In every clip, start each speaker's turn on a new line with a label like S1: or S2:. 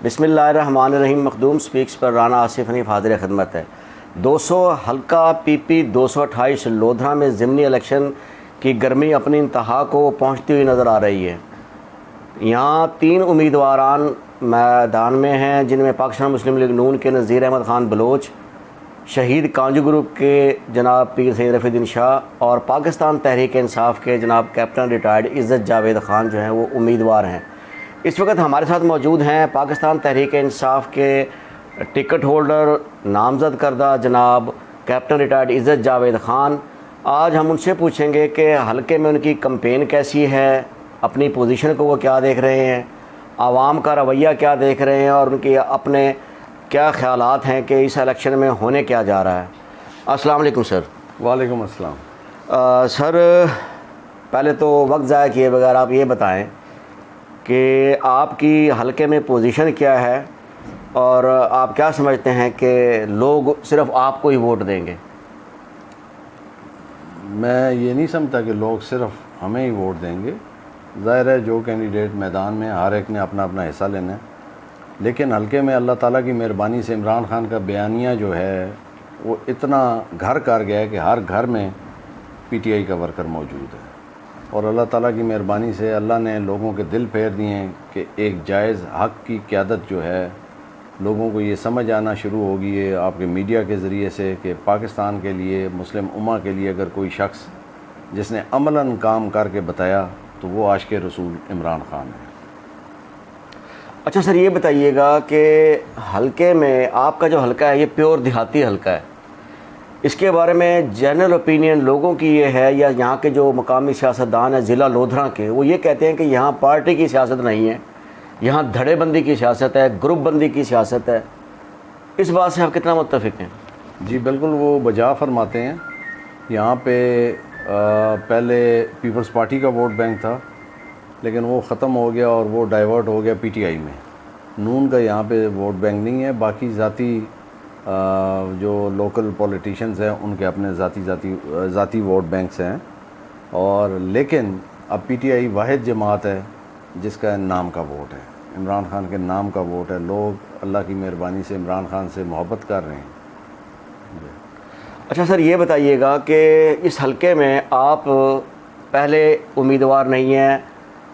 S1: بسم اللہ الرحمن الرحیم۔ مخدوم سپیکس پر رانا آصف حنیف حاضر خدمت ہے۔ 200 حلقہ پی پی 228 لودھرا میں ضمنی الیکشن کی گرمی اپنی انتہا کو پہنچتی ہوئی نظر آ رہی ہے۔ یہاں 3 امیدواران میدان میں ہیں، جن میں پاکستان مسلم لیگ نون کے نذیر احمد خان بلوچ، شہید کانجو گروپ کے جناب پیر سید رفیع الدین شاہ اور پاکستان تحریک انصاف کے جناب کیپٹن ریٹائرڈ عزت جاوید خان جو ہیں وہ امیدوار ہیں۔ اس وقت ہمارے ساتھ موجود ہیں پاکستان تحریک انصاف کے ٹکٹ ہولڈر نامزد کردہ جناب کیپٹن ریٹائرڈ عزت جاوید خان۔ آج ہم ان سے پوچھیں گے کہ حلقے میں ان کی کمپین کیسی ہے، اپنی پوزیشن کو وہ کیا دیکھ رہے ہیں، عوام کا رویہ کیا دیکھ رہے ہیں اور ان کے اپنے کیا خیالات ہیں کہ اس الیکشن میں ہونے کیا جا رہا ہے۔ السلام علیکم سر۔
S2: وعلیکم السلام۔
S1: سر پہلے تو وقت ضائع کیے بغیر آپ یہ بتائیں کہ آپ کی حلقے میں پوزیشن کیا ہے اور آپ کیا سمجھتے ہیں کہ لوگ صرف آپ کو ہی ووٹ دیں گے؟
S2: میں یہ نہیں سمجھتا کہ لوگ صرف ہمیں ہی ووٹ دیں گے۔ ظاہر ہے جو کینڈیڈیٹ میدان میں ہر ایک نے اپنا اپنا حصہ لینا ہے، لیکن حلقے میں اللہ تعالیٰ کی مہربانی سے عمران خان کا بیانیہ جو ہے وہ اتنا گھر کر گیا ہے کہ ہر گھر میں پی ٹی آئی کا ورکر موجود ہے، اور اللہ تعالیٰ کی مہربانی سے اللہ نے لوگوں کے دل پھیر دیے ہیں کہ ایک جائز حق کی قیادت جو ہے لوگوں کو یہ سمجھ آنا شروع ہوگی ہے آپ کے میڈیا کے ذریعے سے کہ پاکستان کے لیے، مسلم امہ کے لیے اگر کوئی شخص جس نے عملاً کام کر کے بتایا تو وہ عاشق رسول عمران خان ہے۔
S1: اچھا سر، یہ بتائیے گا کہ حلقے میں آپ کا جو حلقہ ہے یہ پیور دیہاتی حلقہ ہے، اس کے بارے میں جنرل اوپینین لوگوں کی یہ ہے یا یہاں کے جو مقامی سیاستدان ہیں ضلع لودھرا کے، وہ یہ کہتے ہیں کہ یہاں پارٹی کی سیاست نہیں ہے، یہاں دھڑے بندی کی سیاست ہے، گروپ بندی کی سیاست ہے۔ اس بات سے آپ کتنا متفق ہیں؟
S2: جی بالکل، وہ بجا فرماتے ہیں۔ یہاں پہ پہلے پیپلز پارٹی کا ووٹ بینک تھا، لیکن وہ ختم ہو گیا اور وہ ڈائیورٹ ہو گیا پی ٹی آئی میں۔ نون کا یہاں پہ ووٹ بینک نہیں ہے، باقی ذاتی جو لوکل پولیٹیشنز ہیں ان کے اپنے ذاتی ووٹ بینکس ہیں، اور لیکن اب پی ٹی آئی واحد جماعت ہے جس کا نام کا ووٹ ہے، عمران خان کے نام کا ووٹ ہے۔ لوگ اللہ کی مہربانی سے عمران خان سے محبت کر رہے ہیں۔
S1: اچھا سر، یہ بتائیے گا کہ اس حلقے میں آپ پہلے امیدوار نہیں ہیں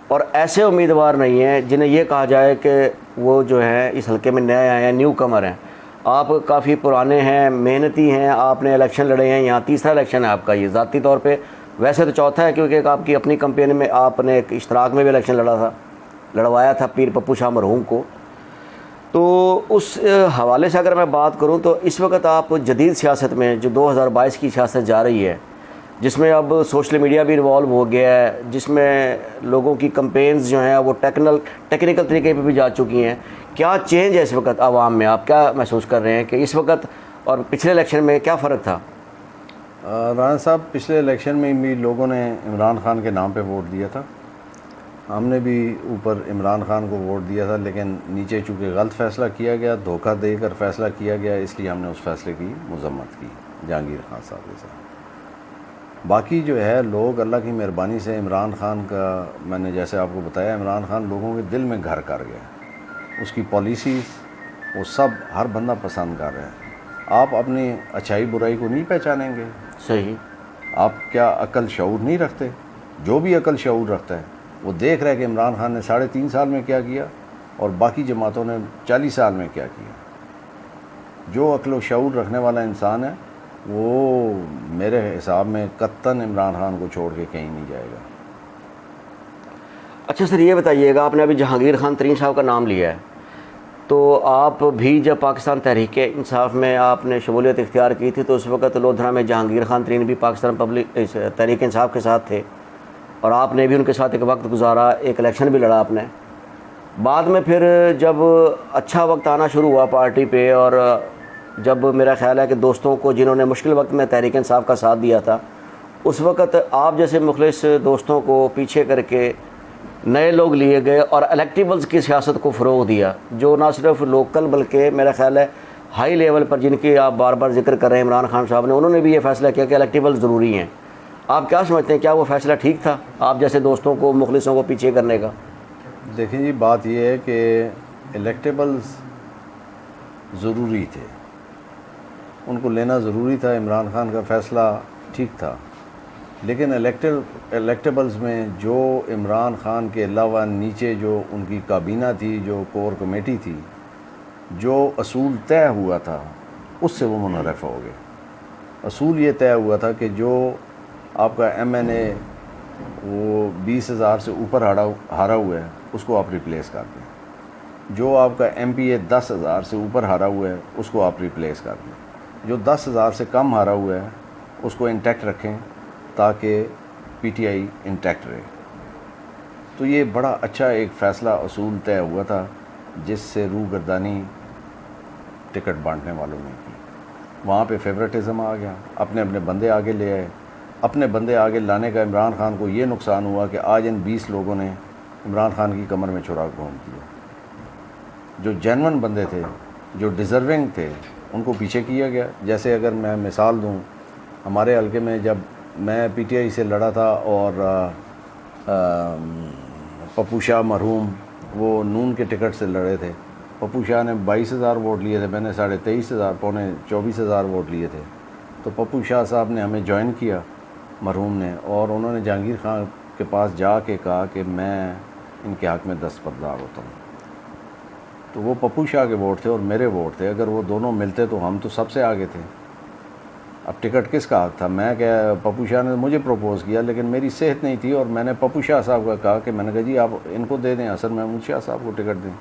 S1: اور ایسے امیدوار نہیں ہیں جنہیں یہ کہا جائے کہ وہ جو ہے اس حلقے میں نئے آئے ہیں، نیو کمر ہیں۔ آپ کافی پرانے ہیں، محنتی ہیں، آپ نے الیکشن لڑے ہیں، یہاں تیسرا الیکشن ہے آپ کا یہ ذاتی طور پہ، ویسے تو چوتھا ہے کیونکہ آپ کی اپنی کمپین میں آپ نے ایک اشتراک میں بھی الیکشن لڑوایا تھا پیر پپو شاہ مرحوم کو۔ تو اس حوالے سے اگر میں بات کروں تو اس وقت آپ جدید سیاست میں جو 2022 کی سیاست جا رہی ہے، جس میں اب سوشل میڈیا بھی انوالو ہو گیا ہے، جس میں لوگوں کی کمپینز جو ہیں وہ ٹیکنیکل طریقے پہ بھی جا چکی ہیں، کیا چینج ہے اس وقت عوام میں؟ آپ کیا محسوس کر رہے ہیں کہ اس وقت اور پچھلے الیکشن میں کیا فرق تھا؟
S2: رانا صاحب، پچھلے الیکشن میں بھی لوگوں نے عمران خان کے نام پہ ووٹ دیا تھا، ہم نے بھی اوپر عمران خان کو ووٹ دیا تھا، لیکن نیچے چونکہ غلط فیصلہ کیا گیا، دھوکہ دے کر فیصلہ کیا گیا، اس لیے ہم نے اس فیصلے کی مذمت کی جہانگیر خان صاحب کے ساتھ۔ باقی جو ہے لوگ اللہ کی مہربانی سے عمران خان کا، میں نے جیسے آپ کو بتایا، عمران خان لوگوں کے دل میں گھر کر گیا، اس کی پالیسیز وہ سب ہر بندہ پسند کر رہا ہے۔ آپ اپنی اچھائی برائی کو نہیں پہچانیں گے؟
S1: صحیح۔
S2: آپ کیا عقل شعور نہیں رکھتے؟ جو بھی عقل شعور رکھتا ہے وہ دیکھ رہا ہے کہ عمران خان نے 3.5 سال میں کیا کیا اور باقی جماعتوں نے 40 سال میں کیا کیا۔ جو عقل و شعور رکھنے والا انسان ہے وہ میرے حساب میں قطعاً عمران خان کو چھوڑ کے کہیں نہیں جائے گا۔
S1: اچھا سر، یہ بتائیے گا، آپ نے ابھی جہانگیر خان ترین صاحب کا نام لیا ہے، تو آپ بھی جب پاکستان تحریک انصاف میں آپ نے شمولیت اختیار کی تھی تو اس وقت لودھرا میں جہانگیر خان ترین بھی پاکستان تحریک انصاف کے ساتھ تھے اور آپ نے بھی ان کے ساتھ ایک وقت گزارا، ایک الیکشن بھی لڑا آپ نے۔ بعد میں پھر جب اچھا وقت آنا شروع ہوا پارٹی پہ، اور جب میرا خیال ہے کہ دوستوں کو جنہوں نے مشکل وقت میں تحریک انصاف کا ساتھ دیا تھا، اس وقت آپ جیسے مخلص دوستوں کو پیچھے کر کے نئے لوگ لیے گئے اور الیکٹیبلز کی سیاست کو فروغ دیا، جو نہ صرف لوکل بلکہ میرا خیال ہے ہائی لیول پر، جن کی آپ بار بار ذکر کر رہے ہیں عمران خان صاحب نے، انہوں نے بھی یہ فیصلہ کیا کہ الیکٹیبلز ضروری ہیں۔ آپ کیا سمجھتے ہیں، کیا وہ فیصلہ ٹھیک تھا آپ جیسے دوستوں کو، مخلصوں کو پیچھے کرنے کا؟
S2: دیکھیں جی، بات یہ ہے کہ الیکٹیبلز ضروری تھے، ان کو لینا ضروری تھا، عمران خان کا فیصلہ ٹھیک تھا، لیکن الیکٹیبلز میں جو عمران خان کے علاوہ نیچے جو ان کی کابینہ تھی، جو کور کمیٹی تھی، جو اصول طے ہوا تھا اس سے وہ منحرف ہو گئے۔ اصول یہ طے ہوا تھا کہ جو آپ کا ایم این اے وہ 20,000 سے اوپر ہارا ہوا ہے اس کو آپ ریپلیس کر دیں، جو آپ کا ایم پی اے 10,000 سے اوپر ہارا ہوا ہے اس کو آپ ریپلیس کر دیں، جو 10,000 سے کم ہارا ہوا ہے اس کو انٹیکٹ رکھیں تاکہ پی ٹی آئی انٹیکٹ رہے۔ تو یہ بڑا اچھا ایک فیصلہ اصول طے ہوا تھا جس سے روح گردانی ٹکٹ بانٹنے والوں نے کی۔ وہاں پہ فیورٹزم آ گیا، اپنے اپنے بندے آگے لے آئے۔ اپنے بندے آگے لانے کا عمران خان کو یہ نقصان ہوا کہ آج ان 20 لوگوں نے عمران خان کی کمر میں چھڑا گھوم کیا۔ جو جینون بندے تھے، جو ڈیزرونگ تھے، ان کو پیچھے کیا گیا۔ جیسے اگر میں مثال دوں، ہمارے حلقے میں جب میں پی ٹی آئی سے لڑا تھا اور پپو شاہ مرحوم وہ نون کے ٹکٹ سے لڑے تھے، پپو شاہ نے 22,000 ووٹ لیے تھے، میں نے 23,500 پونے 24,000 ووٹ لیے تھے۔ تو پپو شاہ صاحب نے ہمیں جوائن کیا مرحوم نے، اور انہوں نے جہانگیر خان کے پاس جا کے کہا کہ میں ان کے حق میں دستبردار ہوتا ہوں۔ تو وہ پپو شاہ کے ووٹ تھے اور میرے ووٹ تھے، اگر وہ دونوں ملتے تو ہم تو سب سے آگے تھے۔ اب ٹکٹ کس کا حق تھا؟ میں کیا، پپو شاہ نے مجھے پروپوز کیا لیکن میری صحت نہیں تھی، اور میں نے پپو شاہ صاحب کا کہا کہ میں نے کہا جی آپ ان کو دے دیں، حسن محمود شاہ صاحب کو ٹکٹ دیں،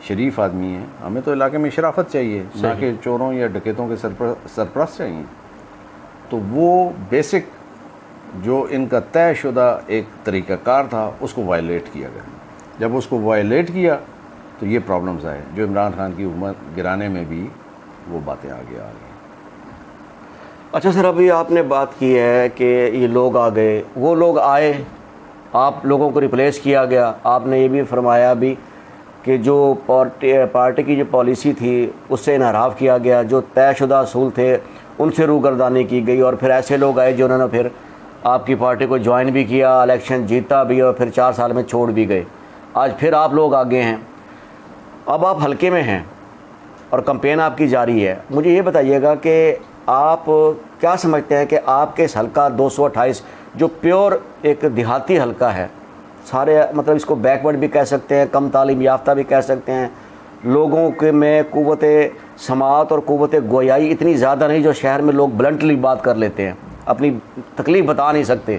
S2: شریف آدمی ہیں، ہمیں تو علاقے میں شرافت چاہیے، نہ کہ چوروں یا ڈکیتوں کے سرپرست چاہیے۔ تو وہ بیسک جو ان کا طے شدہ ایک طریقہ کار تھا اس کو وائلیٹ کیا گیا۔ جب اس کو وائلیٹ کیا تو یہ پرابلمز آئے، جو عمران خان کی حکومت گرانے میں بھی وہ باتیں آگے آ گئیں۔
S1: اچھا سر، ابھی آپ نے بات کی ہے کہ یہ لوگ آ گئے، وہ لوگ آئے، آپ لوگوں کو ریپلیس کیا گیا۔ آپ نے یہ بھی فرمایا بھی کہ جو پارٹی کی جو پالیسی تھی اس سے انحراف کیا گیا، جو طے شدہ اصول تھے ان سے روگردانی کی گئی، اور پھر ایسے لوگ آئے جنہوں نے پھر آپ کی پارٹی کو جوائن بھی کیا، الیکشن جیتا بھی، اور پھر 4 سال میں چھوڑ بھی گئے۔ آج پھر آپ لوگ آگے ہیں، اب آپ حلقے میں ہیں اور کمپین آپ کی جاری ہے۔ مجھے یہ بتائیے گا کہ آپ کیا سمجھتے ہیں کہ آپ کے اس حلقہ 228 جو پیور ایک دیہاتی حلقہ ہے، سارے مطلب اس کو بیکورڈ بھی کہہ سکتے ہیں، کم تعلیم یافتہ بھی کہہ سکتے ہیں، لوگوں کے میں قوت سماعت اور قوت گویائی اتنی زیادہ نہیں جو شہر میں لوگ بلنٹلی بات کر لیتے ہیں، اپنی تکلیف بتا نہیں سکتے،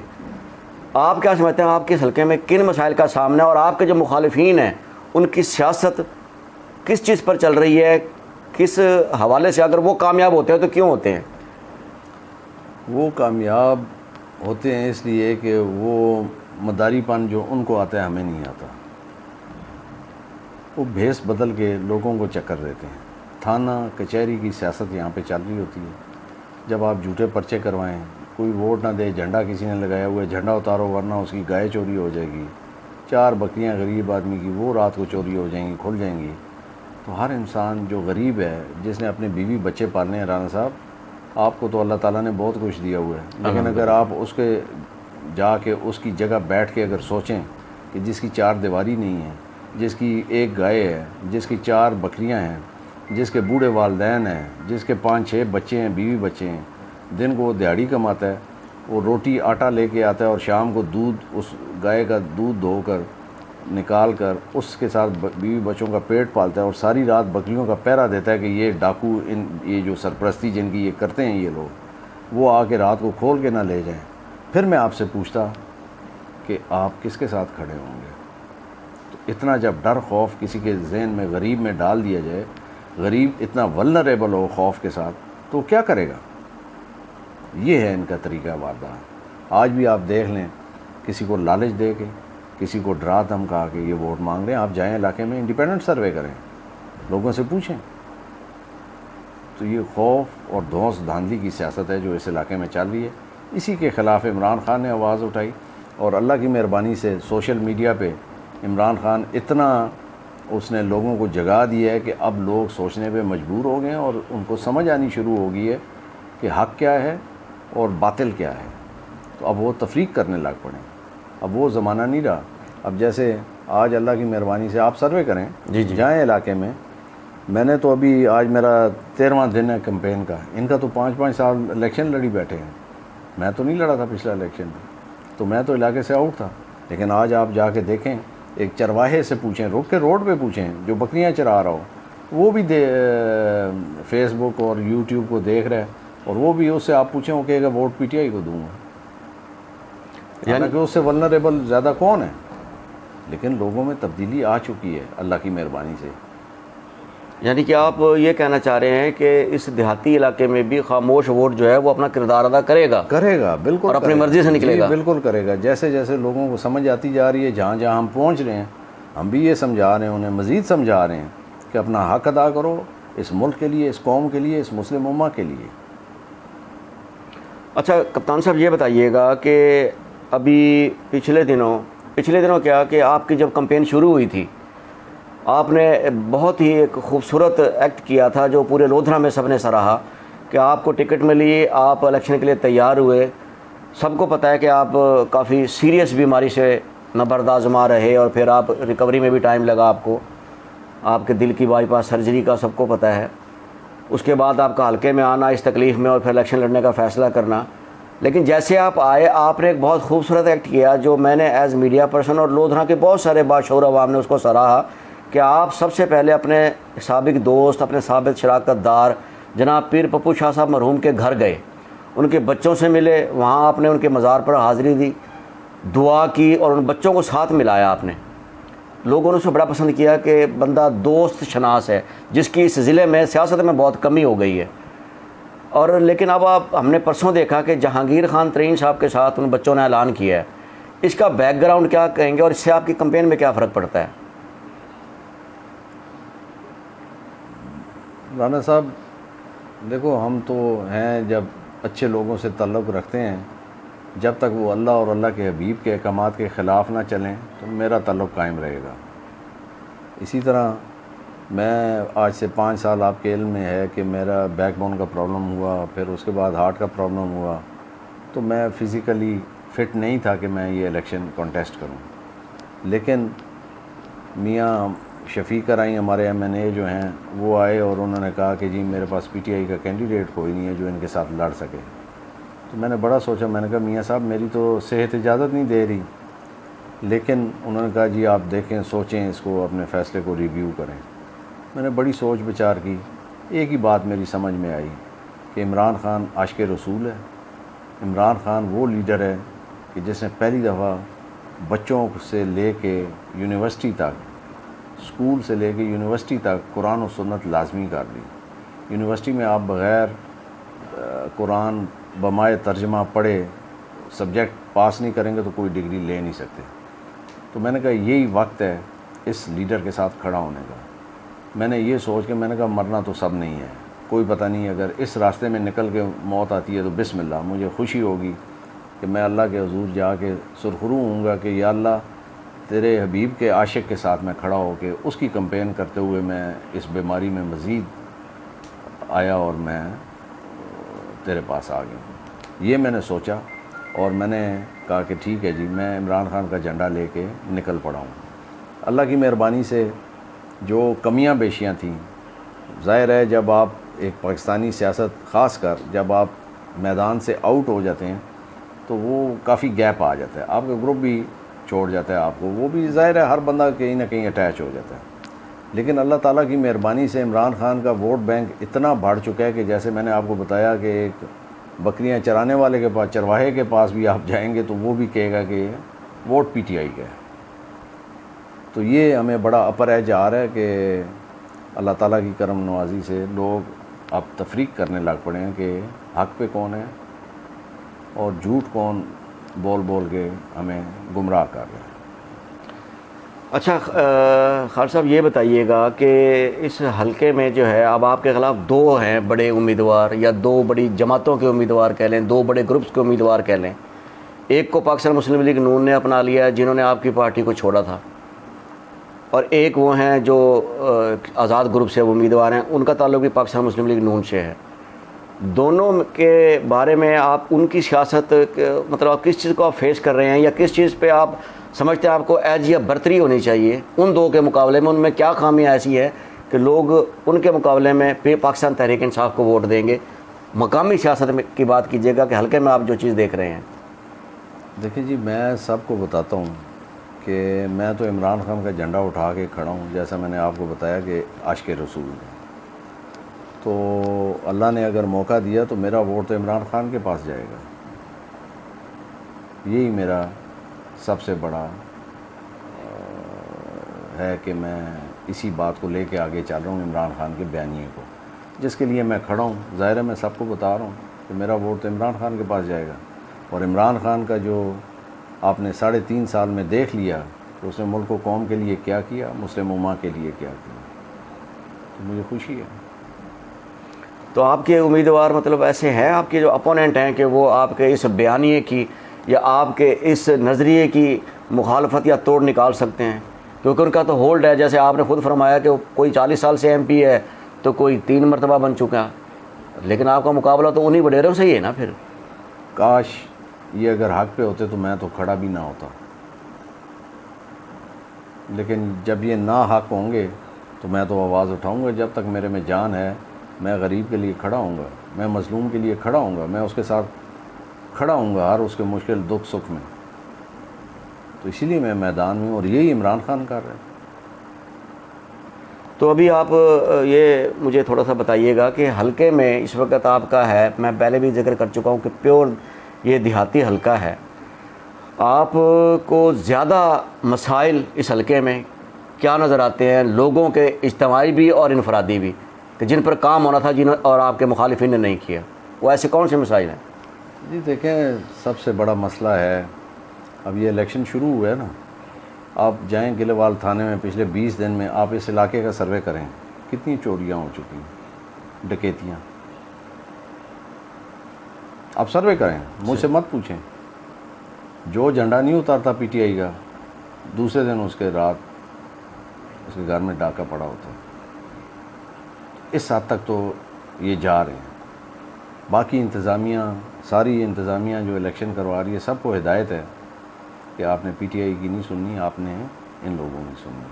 S1: آپ کیا سمجھتے ہیں آپ کے اس حلقے میں کن مسائل کا سامنا ہے، اور آپ کے جو مخالفین ہیں ان کی سیاست کس چیز پر چل رہی ہے، کس حوالے سے؟ اگر وہ کامیاب ہوتے ہیں تو کیوں ہوتے ہیں؟
S2: وہ کامیاب ہوتے ہیں اس لیے کہ وہ مداری پن جو ان کو آتا ہے ہمیں نہیں آتا۔ وہ بھیس بدل کے لوگوں کو چکر دیتے ہیں۔ تھانہ کچہری کی سیاست یہاں پہ چل رہی ہوتی ہے۔ جب آپ جھوٹے پرچے کروائیں، کوئی ووٹ نہ دے، جھنڈا کسی نے لگایا ہوا ہے، جھنڈا اتارو ورنہ اس کی گائے چوری ہو جائے گی، 4 بکریاں غریب آدمی کی وہ رات کو چوری ہو جائیں گی، کھل جائیں گی۔ تو ہر انسان جو غریب ہے، جس نے اپنے بیوی بچے پالنے ہیں، رانا صاحب آپ کو تو اللہ تعالیٰ نے بہت کچھ دیا ہوا ہے، لیکن اگر آپ اس کے جا کے اس کی جگہ بیٹھ کے اگر سوچیں کہ جس کی 4 دیواری نہیں ہے، جس کی 1 گائے ہے، جس کی 4 بکریاں ہیں، جس کے بوڑھے والدین ہیں، جس کے 5-6 بچے ہیں، بیوی بچے ہیں، دن کو وہ دیہڑی کماتا ہے، وہ روٹی آٹا لے کے آتا ہے اور شام کو دودھ، اس گائے کا دودھ دھو کر نکال کر اس کے ساتھ بیوی بچوں کا پیٹ پالتا ہے، اور ساری رات بکریوں کا پہرا دیتا ہے کہ یہ ڈاکو، یہ جو سرپرستی جن کی یہ کرتے ہیں یہ لوگ، وہ آ کے رات کو کھول کے نہ لے جائیں۔ پھر میں آپ سے پوچھتا کہ آپ کس کے ساتھ کھڑے ہوں گے؟ تو اتنا جب ڈر خوف کسی کے ذہن میں غریب میں ڈال دیا جائے، غریب اتنا ولنریبل ہو خوف کے ساتھ، تو کیا کرے گا؟ یہ ہے ان کا طریقہ واردات۔ آج بھی آپ دیکھ لیں، کسی کو لالچ دے کے، کسی کو ڈرا دھمکا کے یہ ووٹ مانگ رہے ہیں، آپ جائیں علاقے میں انڈیپینڈنٹ سروے کریں، لوگوں سے پوچھیں۔ تو یہ خوف اور دھونس دھاندلی کی سیاست ہے جو اس علاقے میں چل رہی ہے۔ اسی کے خلاف عمران خان نے آواز اٹھائی، اور اللہ کی مہربانی سے سوشل میڈیا پہ عمران خان اتنا اس نے لوگوں کو جگا دیا ہے کہ اب لوگ سوچنے پہ مجبور ہو گئے ہیں، اور ان کو سمجھ آنی شروع ہو گئی ہے کہ حق کیا ہے اور باطل کیا ہے۔ تو اب وہ تفریق کرنے لگ پڑے۔ اب وہ زمانہ نہیں رہا۔ اب جیسے آج اللہ کی مہربانی سے آپ سروے کریں
S1: جی جی
S2: جائیں علاقے میں نے تو ابھی آج میرا 13واں دن ہے کمپین کا، ان کا تو 5-5 سال الیکشن لڑی بیٹھے ہیں، میں تو نہیں لڑا تھا پچھلا الیکشن میں، تو میں تو علاقے سے آؤٹ تھا، لیکن آج آپ جا کے دیکھیں، ایک چرواہے سے پوچھیں، روک کے روڈ پہ پوچھیں جو بکریاں چرا رہا ہو، وہ بھی فیس بک اور یوٹیوب کو دیکھ رہا ہے، اور وہ بھی اس سے آپ پوچھیں وہ کہے گا ووٹ پی ٹی آئی کو دوں گا، حالانکہ اس سے ولنریبل زیادہ کون ہے؟ لیکن لوگوں میں تبدیلی آ چکی ہے اللہ کی مہربانی سے۔
S1: یعنی کہ آپ یہ کہنا چاہ رہے ہیں کہ اس دیہاتی علاقے میں بھی خاموش ووٹ جو ہے وہ اپنا کردار ادا کرے گا
S2: بالکل،
S1: اور اپنی مرضی سے نکلے گا؟
S2: بالکل کرے گا، جیسے جیسے لوگوں کو سمجھ آتی جا رہی ہے، جہاں جہاں ہم پہنچ رہے ہیں ہم بھی یہ سمجھا رہے ہیں، انہیں مزید سمجھا رہے ہیں کہ اپنا حق ادا کرو اس ملک کے لیے، اس قوم کے لیے، اس مسلم امہ کے لیے۔
S1: اچھا کپتان صاحب یہ بتائیے گا کہ ابھی پچھلے دنوں کیا کہ آپ کی جب کمپین شروع ہوئی تھی، آپ نے بہت ہی ایک خوبصورت ایکٹ کیا تھا جو پورے لودھرا میں سب نے سراہا کہ آپ کو ٹکٹ ملی، آپ الیکشن کے لیے تیار ہوئے، سب کو پتہ ہے کہ آپ کافی سیریس بیماری سے نبردآزما رہے اور پھر آپ ریکوری میں بھی ٹائم لگا آپ کو، آپ کے دل کی بائی پاس سرجری کا سب کو پتہ ہے، اس کے بعد آپ کا حلقے میں آنا اس تکلیف میں اور پھر الیکشن لڑنے کا فیصلہ کرنا، لیکن جیسے آپ آئے آپ نے ایک بہت خوبصورت ایکٹ کیا جو میں نے ایز میڈیا پرسن اور لودھرا کے بہت سارے باشعور عوام نے اس کو سراہا کہ آپ سب سے پہلے اپنے سابق دوست، اپنے سابق شراکت دار جناب پیر پپو شاہ صاحب مرحوم کے گھر گئے، ان کے بچوں سے ملے، وہاں آپ نے ان کے مزار پر حاضری دی، دعا کی اور ان بچوں کو ساتھ ملایا آپ نے۔ لوگوں نے اسے بڑا پسند کیا کہ بندہ دوست شناس ہے، جس کی اس ضلع میں سیاست میں بہت کمی ہو گئی ہے۔ اور لیکن اب ہم نے پرسوں دیکھا کہ جہانگیر خان ترین صاحب کے ساتھ ان بچوں نے اعلان کیا ہے، اس کا بیک گراؤنڈ کیا کہیں گے اور اس سے آپ کی کمپین میں کیا فرق پڑتا ہے؟
S2: رانا صاحب دیکھو، ہم تو ہیں جب اچھے لوگوں سے تعلق رکھتے ہیں، جب تک وہ اللہ اور اللہ کے حبیب کے احکامات کے خلاف نہ چلیں تو میرا تعلق قائم رہے گا۔ اسی طرح میں آج سے 5 سال آپ کے علم میں ہے کہ میرا بیک بون کا پرابلم ہوا، پھر اس کے بعد ہارٹ کا پرابلم ہوا، تو میں فزیکلی فٹ نہیں تھا کہ میں یہ الیکشن کانٹیسٹ کروں، لیکن میاں شفیق رائی ہمارے ایم این اے جو ہیں وہ آئے اور انہوں نے کہا کہ جی میرے پاس پی ٹی آئی کا کینڈیڈیٹ کوئی نہیں ہے جو ان کے ساتھ لڑ سکے، تو میں نے بڑا سوچا، میں نے کہا میاں صاحب میری تو صحت اجازت نہیں دے رہی، لیکن انہوں نے کہا جی آپ دیکھیں، سوچیں، اس کو اپنے فیصلے کو ریویو کریں۔ میں نے بڑی سوچ بچار کی، ایک ہی بات میری سمجھ میں آئی کہ عمران خان عاشق رسول ہے، عمران خان وہ لیڈر ہے کہ جس نے پہلی دفعہ بچوں سے لے کے یونیورسٹی تک، اسکول سے لے کے یونیورسٹی تک قرآن و سنت لازمی کر دی۔ یونیورسٹی میں آپ بغیر قرآن بمائے ترجمہ پڑھے سبجیکٹ پاس نہیں کریں گے تو کوئی ڈگری لے نہیں سکتے۔ تو میں نے کہا یہی وقت ہے اس لیڈر کے ساتھ کھڑا ہونے کا۔ میں نے یہ سوچ کے میں نے کہا مرنا تو سب نہیں ہے، کوئی پتہ نہیں، اگر اس راستے میں نکل کے موت آتی ہے تو بسم اللہ، مجھے خوشی ہوگی کہ میں اللہ کے حضور جا کے سرخرو ہوں گا کہ یا اللہ تیرے حبیب کے عاشق کے ساتھ میں کھڑا ہو کے اس کی کمپین کرتے ہوئے میں اس بیماری میں مزید آیا اور میں تیرے پاس آ گیا ہوں۔ یہ میں نے سوچا اور میں نے کہا کہ ٹھیک ہے جی، میں عمران خان کا جھنڈا لے کے نکل پڑا ہوں۔ اللہ کی مہربانی سے جو کمیاں بیشیاں تھیں، ظاہر ہے جب آپ ایک پاکستانی سیاست، خاص کر جب آپ میدان سے آؤٹ ہو جاتے ہیں تو وہ کافی گیپ آ جاتا ہے، آپ کا گروپ بھی چھوڑ جاتا ہے آپ کو، وہ بھی ظاہر ہے ہر بندہ کہیں نہ کہیں اٹیچ ہو جاتا ہے، لیکن اللہ تعالیٰ کی مہربانی سے عمران خان کا ووٹ بینک اتنا بڑھ چکا ہے کہ جیسے میں نے آپ کو بتایا کہ ایک بکریاں چرانے والے کے پاس، چرواہے کے پاس بھی آپ جائیں گے تو وہ بھی کہے گا کہ ووٹ پی ٹی آئی کا ہے۔ تو یہ ہمیں بڑا اپر ایج آ رہا ہے کہ اللہ تعالیٰ کی کرم نوازی سے لوگ اب تفریق کرنے لگ پڑے ہیں کہ حق پہ کون ہے اور جھوٹ کون بول بول کے ہمیں گمراہ کر رہے ہیں۔
S1: اچھا خالد صاحب یہ بتائیے گا کہ اس حلقے میں جو ہے اب آپ کے خلاف 2 ہیں بڑے امیدوار، یا 2 بڑی جماعتوں کے امیدوار کہہ لیں، 2 بڑے گروپس کے امیدوار کہہ لیں۔ ایک کو پاکستان مسلم لیگ نون نے اپنا لیا ہے جنہوں نے آپ کی پارٹی کو چھوڑا تھا، اور ایک وہ ہیں جو آزاد گروپ سے وہ امیدوار ہیں، ان کا تعلق بھی پاکستان مسلم لیگ نون سے ہے۔ دونوں کے بارے میں آپ ان کی سیاست مطلب آپ کس چیز کو آپ فیس کر رہے ہیں، یا کس چیز پہ آپ سمجھتے ہیں آپ کو ایج یا برتری ہونی چاہیے ان دو کے مقابلے میں؟ ان میں کیا خامیاں ایسی ہے کہ لوگ ان کے مقابلے میں پاکستان تحریک انصاف کو ووٹ دیں گے؟ مقامی سیاست میں کی بات کیجیے گا کہ حلقے میں آپ جو چیز دیکھ رہے ہیں۔
S2: دیکھیں جی، میں سب کو بتاتا ہوں کہ میں تو عمران خان کا جھنڈا اٹھا کے کھڑا ہوں، جیسا میں نے آپ کو بتایا کہ عاشق رسول ہے۔ تو اللہ نے اگر موقع دیا تو میرا ووٹ تو عمران خان کے پاس جائے گا۔ یہی میرا سب سے بڑا ہے کہ میں اسی بات کو لے کے آگے چل رہا ہوں، عمران خان کے بیانیے کو، جس کے لیے میں کھڑا ہوں۔ ظاہر ہے میں سب کو بتا رہا ہوں کہ میرا ووٹ تو عمران خان کے پاس جائے گا، اور عمران خان کا جو آپ نے 3.5 سال میں دیکھ لیا کہ اس نے ملک و قوم کے لیے کیا کیا، مسلم امہ کے لیے کیا کیا، تو مجھے خوشی ہے۔
S1: تو آپ کے امیدوار مطلب ایسے ہیں آپ کے جو اپوننٹ ہیں کہ وہ آپ کے اس بیانیے کی یا آپ کے اس نظریے کی مخالفت یا توڑ نکال سکتے ہیں؟ کیونکہ ان کا تو ہولڈ ہے، جیسے آپ نے خود فرمایا کہ کوئی 40 سال سے ایم پی ہے تو کوئی 3 مرتبہ بن چکا، لیکن آپ کا مقابلہ تو انہی وڈیروں سے ہی ہے نا پھر۔
S2: کاش یہ اگر حق پہ ہوتے تو میں تو کھڑا بھی نہ ہوتا، لیکن جب یہ نا حق ہوں گے تو میں تو آواز اٹھاؤں گا۔ جب تک میرے میں جان ہے میں غریب کے لیے کھڑا ہوں گا، میں مظلوم کے لیے کھڑا ہوں گا، میں اس کے ساتھ کھڑا ہوں گا ہر اس کے مشکل دکھ سکھ میں۔ تو اسی لیے میں میدان میں ہوں، اور یہی عمران خان کر رہے ہیں۔
S1: تو ابھی آپ یہ مجھے تھوڑا سا بتائیے گا کہ حلقے میں اس وقت آپ کا ہے، میں پہلے بھی ذکر کر چکا ہوں کہ پیور یہ دیہاتی حلقہ ہے، آپ کو زیادہ مسائل اس حلقے میں کیا نظر آتے ہیں لوگوں کے، اجتماعی بھی اور انفرادی بھی، کہ جن پر کام ہونا تھا اور آپ کے مخالفین نے نہیں کیا؟ وہ ایسے کون سے مسائل ہیں؟
S2: جی دیکھیں، سب سے بڑا مسئلہ ہے، اب یہ الیکشن شروع ہوا ہے نا، آپ جائیں گلوال تھانے میں پچھلے 20 دن میں آپ اس علاقے کا سروے کریں، کتنی چوریاں ہو چکی ہیں، ڈکیتیاں۔ آپ سروے کریں، مجھ سے مت پوچھیں۔ جو جھنڈا نہیں اتارتا پی ٹی آئی کا، دوسرے دن اس کے رات اس کے گھر میں ڈاکہ پڑا ہوتا ہے۔ اس حد تک تو یہ جا رہے ہیں۔ باقی انتظامیہ، ساری انتظامیہ جو الیکشن کروا رہی ہے، سب کو ہدایت ہے کہ آپ نے پی ٹی آئی کی نہیں سننی، آپ نے ان لوگوں کی سننی۔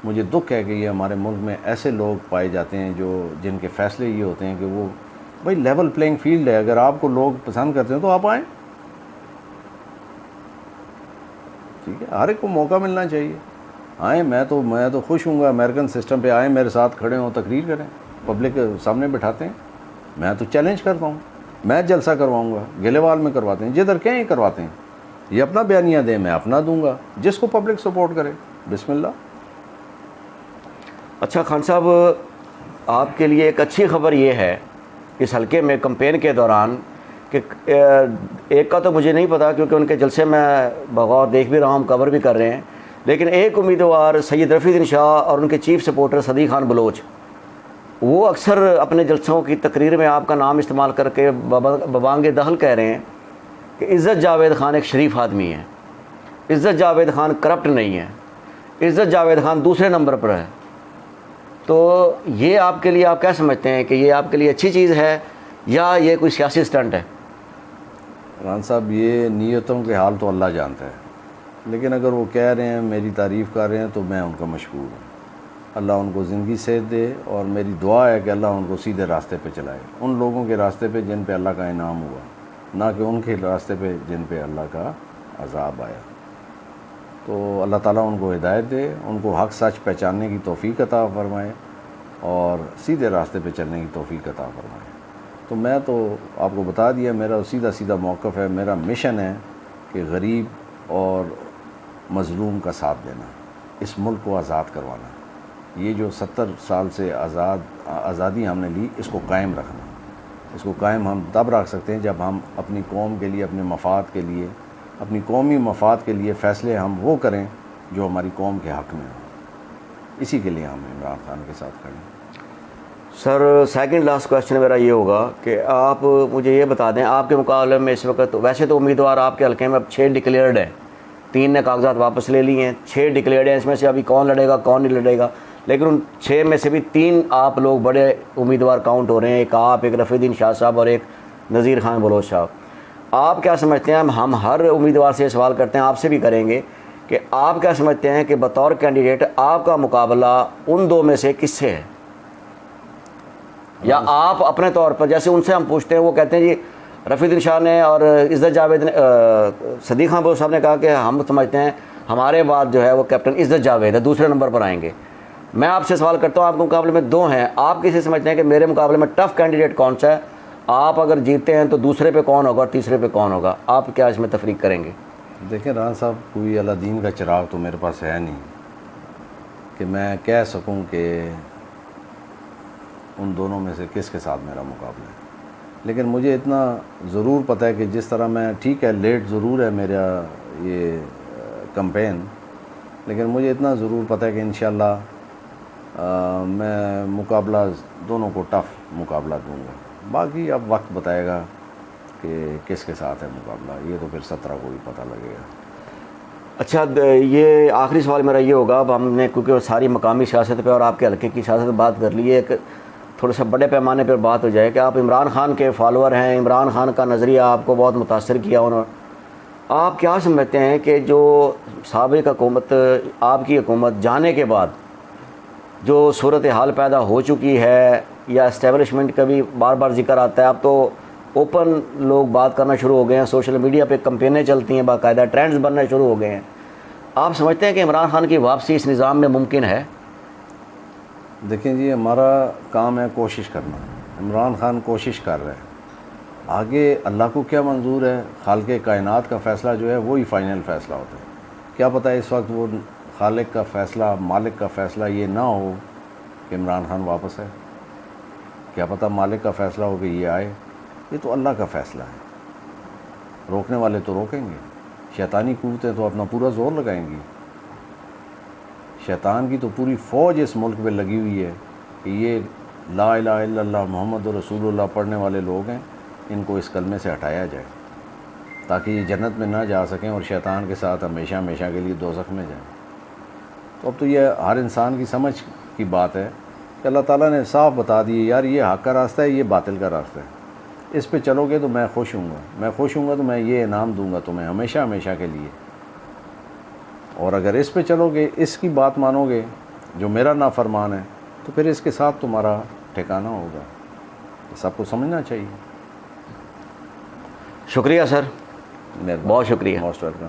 S2: مجھے دکھ ہے کہ یہ ہمارے ملک میں ایسے لوگ پائے جاتے ہیں جن کے فیصلے یہ ہوتے ہیں کہ وہ بھائی لیول پلینگ فیلڈ ہے، اگر آپ کو لوگ پسند کرتے ہیں تو آپ آئیں، ٹھیک ہے، ہر ایک کو موقع ملنا چاہیے۔ آئیں، میں تو خوش ہوں گا، امریکن سسٹم پہ آئیں، میرے ساتھ کھڑے ہوں، تقریر کریں، پبلک کے سامنے بٹھاتے ہیں۔ میں تو چیلنج کرتا ہوں، میں جلسہ کرواؤں گا، گلیوال میں کرواتے ہیں، جدھر کہیں کرواتے ہیں، یہ اپنا بیانیہ دیں، میں اپنا دوں گا، جس کو پبلک سپورٹ کرے، بسم اللہ۔
S1: اچھا خان صاحب، آپ کے لیے ایک اچھی خبر یہ ہے اس حلقے میں کمپین کے دوران کہ ایک کا تو مجھے نہیں پتا کیونکہ ان کے جلسے میں بغور دیکھ بھی رہا ہوں، کور بھی کر رہے ہیں، لیکن ایک امیدوار سید رفیع الدین شاہ اور ان کے چیف سپورٹر صدیق خان بلوچ، وہ اکثر اپنے جلسوں کی تقریر میں آپ کا نام استعمال کر کے ببانگ دہل کہہ رہے ہیں کہ عزت جاوید خان ایک شریف آدمی ہے، عزت جاوید خان کرپٹ نہیں ہے، عزت جاوید خان دوسرے نمبر پر ہے۔ تو یہ آپ کے لیے آپ کیا سمجھتے ہیں کہ یہ آپ کے لیے اچھی چیز ہے یا یہ کوئی سیاسی سٹنٹ ہے؟
S2: ران صاحب، یہ نیتوں کے حال تو اللہ جانتا ہے، لیکن اگر وہ کہہ رہے ہیں، میری تعریف کر رہے ہیں، تو میں ان کا مشکور ہوں۔ اللہ ان کو زندگی صحت دے، اور میری دعا ہے کہ اللہ ان کو سیدھے راستے پہ چلائے، ان لوگوں کے راستے پہ جن پہ اللہ کا انعام ہوا، نہ کہ ان کے راستے پہ جن پہ اللہ کا عذاب آیا۔ تو اللہ تعالیٰ ان کو ہدایت دے، ان کو حق سچ پہچاننے کی توفیق عطا فرمائے، اور سیدھے راستے پہ چلنے کی توفیق عطا فرمائے۔ تو میں تو آپ کو بتا دیا، میرا سیدھا موقف ہے، میرا مشن ہے کہ غریب اور مظلوم کا ساتھ دینا، اس ملک کو آزاد کروانا۔ یہ جو 70 سال سے آزادی ہم نے لی، اس کو قائم رکھنا۔ اس کو قائم ہم تب رکھ سکتے ہیں جب ہم اپنی قوم کے لیے، اپنے مفاد کے لیے، اپنی قومی مفاد کے لیے فیصلے ہم وہ کریں جو ہماری قوم کے حق میں ہوں۔ اسی کے لیے ہم عمران خان کے ساتھ کھڑے ہیں۔
S1: سر سیکنڈ لاسٹ کویشچن میرا یہ ہوگا کہ آپ مجھے یہ بتا دیں، آپ کے مقابلے میں اس وقت ویسے تو امیدوار آپ کے حلقے میں اب 6 ڈکلیئرڈ ہیں، 3 نے کاغذات واپس لے لیے ہیں، 6 ڈکلیئرڈ ہیں، اس میں سے ابھی کون لڑے گا کون نہیں لڑے گا لیکن ان 6 میں سے بھی 3 آپ لوگ بڑے امیدوار کاؤنٹ ہو رہے ہیں، ایک آپ، ایک رفیع الدین شاہ صاحب اور ایک نذیر خان بلوچ صاحب۔ آپ کیا سمجھتے ہیں، ہم ہر امیدوار سے یہ سوال کرتے ہیں، آپ سے بھی کریں گے کہ آپ کیا سمجھتے ہیں کہ بطور کینڈیڈیٹ آپ کا مقابلہ ان 2 میں سے کس سے ہے؟ یا آپ اپنے طور پر، جیسے ان سے ہم پوچھتے ہیں وہ کہتے ہیں جی رفیع الدین شاہ نے اور عزت جاوید نے، صدیق خان بلوچ صاحب نے کہا کہ ہم سمجھتے ہیں ہمارے بعد جو ہے وہ کیپٹن عزت جاوید ہے، دوسرے نمبر پر آئیں گے۔ میں آپ سے سوال کرتا ہوں، آپ کے مقابلے میں 2 ہیں، آپ کسے سمجھتے ہیں کہ میرے مقابلے میں ٹف کینڈیڈیٹ کون سا ہے؟ آپ اگر جیتے ہیں تو دوسرے پہ کون ہوگا اور تیسرے پہ کون ہوگا؟ آپ کیا اس میں تفریق کریں گے؟
S2: دیکھیں رانا صاحب، کوئی اللہ دین کا چراغ تو میرے پاس ہے نہیں کہ میں کہہ سکوں کہ ان دونوں میں سے کس کے ساتھ میرا مقابلہ ہے، لیکن مجھے اتنا ضرور پتہ ہے کہ جس طرح میں، ٹھیک ہے لیٹ ضرور ہے میرا یہ کمپین، لیکن مجھے اتنا ضرور پتہ ہے کہ انشاءاللہ میں مقابلہ دونوں کو ٹف مقابلہ دوں گا۔ باقی اب وقت بتائے گا کہ کس کے ساتھ ہے مقابلہ، یہ تو پھر 17 کو ہی پتہ لگے گا۔
S1: اچھا، یہ آخری سوال میرا یہ ہوگا، اب ہم نے کیونکہ ساری مقامی سیاست پہ اور آپ کے حلقے کی سیاست پہ بات کر لی ہے، ایک تھوڑا سا بڑے پیمانے پر بات ہو جائے کہ آپ عمران خان کے فالوور ہیں، عمران خان کا نظریہ آپ کو بہت متاثر کیا انہوں نے، آپ کیا سمجھتے ہیں کہ جو سابق حکومت، آپ کی حکومت جانے کے بعد جو صورتحال پیدا ہو چکی ہے، یا اسٹیبلشمنٹ کا بھی بار بار ذکر آتا ہے، اب تو اوپن لوگ بات کرنا شروع ہو گئے ہیں، سوشل میڈیا پہ کمپینیں چلتی ہیں، باقاعدہ ٹرینڈز بننے شروع ہو گئے ہیں، آپ سمجھتے ہیں کہ عمران خان کی واپسی اس نظام میں ممکن ہے؟
S2: دیکھیں جی، ہمارا کام ہے کوشش کرنا، عمران خان کوشش کر رہے ہیں، آگے اللہ کو کیا منظور ہے، خالق کائنات کا فیصلہ جو ہے وہی فائنل فیصلہ ہوتا ہے۔ کیا پتہ اس وقت وہ خالق کا فیصلہ، مالک کا فیصلہ یہ نہ ہو کہ عمران خان واپس ہے، کیا پتہ مالک کا فیصلہ ہو کہ یہ آئے، یہ تو اللہ کا فیصلہ ہے، روکنے والے تو روکیں گے، شیطانی قوتیں تو اپنا پورا زور لگائیں گی، شیطان کی تو پوری فوج اس ملک پہ لگی ہوئی ہے کہ یہ لا الہ الا اللہ محمد رسول اللہ پڑھنے والے لوگ ہیں، ان کو اس کلمے سے ہٹایا جائے تاکہ یہ جنت میں نہ جا سکیں اور شیطان کے ساتھ ہمیشہ ہمیشہ کے لیے دوزخ میں جائیں۔ تو اب تو یہ ہر انسان کی سمجھ کی بات ہے کہ اللہ تعالیٰ نے صاف بتا دی یار یہ حق کا راستہ ہے، یہ باطل کا راستہ ہے، اس پہ چلو گے تو میں خوش ہوں گا، میں خوش ہوں گا تو میں یہ انعام دوں گا تمہیں ہمیشہ ہمیشہ کے لیے، اور اگر اس پہ چلو گے، اس کی بات مانو گے جو میرا نافرمان ہے، تو پھر اس کے ساتھ تمہارا ٹھکانہ ہوگا۔ سب کو سمجھنا چاہیے۔
S1: شکریہ سر،
S2: مہربانی،
S1: بہت شکریہ۔
S2: Most welcome.